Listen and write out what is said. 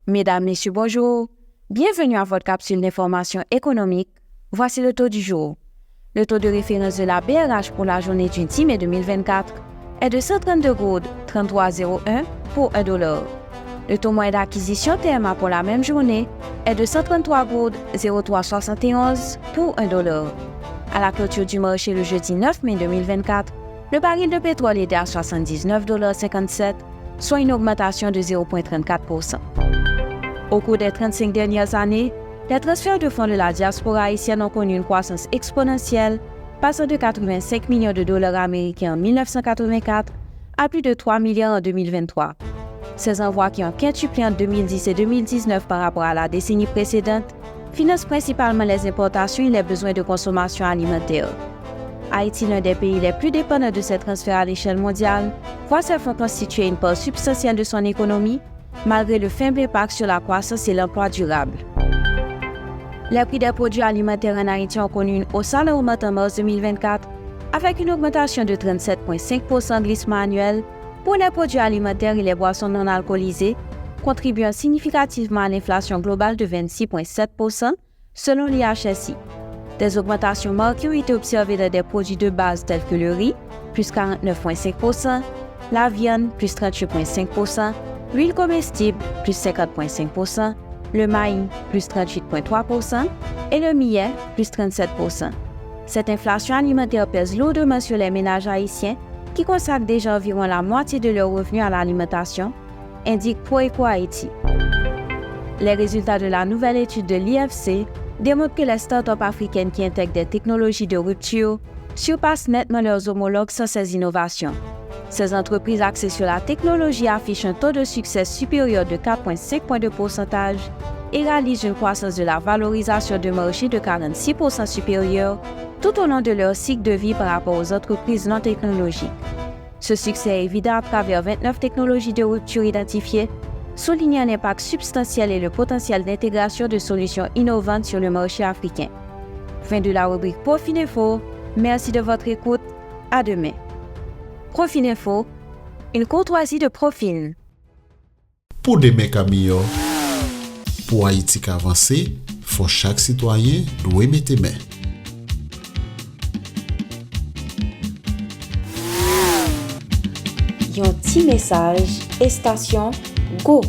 Mesdames, Messieurs, bonjour. Bienvenue à votre capsule d'information économique. Voici le taux du jour. Le taux de référence de la BRH pour la journée du 10 mai 2024 est de 132 goudes 33,01 pour $1. Le taux moyen d'acquisition TMA pour la même journée est de 133 goudes 0371 pour $1. À la clôture du marché le jeudi 9 mai 2024, le baril de pétrole était à 79,57 $, soit une augmentation de 0,34%. Au cours des 35 dernières années, les transferts de fonds de la diaspora haïtienne ont connu une croissance exponentielle, passant de 85 millions de dollars américains en 1984 à plus de 3 milliards en 2023. Ces envois qui ont quintuplé en 2010 et 2019 par rapport à la décennie précédente financent principalement les importations et les besoins de consommation alimentaire. Haïti, l'un des pays les plus dépendants de ces transferts à l'échelle mondiale, voit ces fonds constituer une part substantielle de son économie, malgré le faible impact sur la croissance et l'emploi durable. Les prix des produits alimentaires en Haïti ont connu une hausse alarmante en mars 2024, avec une augmentation de 37,5% de glissement annuel pour les produits alimentaires et les boissons non alcoolisées, contribuant significativement à l'inflation globale de 26,7% selon l'IHSI. Des augmentations marquées ont été observées dans des produits de base tels que le riz, plus 49,5%, la viande, plus 38,5%, l'huile comestible, plus 50,5%, le maïs, plus 38,3% et le millet, plus 37%. Cette inflation alimentaire pèse lourdement sur les ménages haïtiens qui consacrent déjà environ la moitié de leurs revenus à l'alimentation, indique Proeco Haïti. Les résultats de la nouvelle étude de l'IFC démontrent que les startups africaines qui intègrent des technologies de rupture surpassent nettement leurs homologues sans ces innovations. Ces entreprises axées sur la technologie affichent un taux de succès supérieur de 4,5 points de pourcentage et réalisent une croissance de la valorisation de marché de 46% supérieure tout au long de leur cycle de vie par rapport aux entreprises non technologiques. Ce succès est évident à travers 29 technologies de rupture identifiées, soulignant un impact substantiel et le potentiel d'intégration de solutions innovantes sur le marché africain. Fin de la rubrique Profininfo. Merci de votre écoute. À demain. Profininfo, une courtoisie de Profin. Pour des mecs amis, pour Haïti qu'avancer, faut chaque citoyen doit mettre main. Yon petit message et station Go!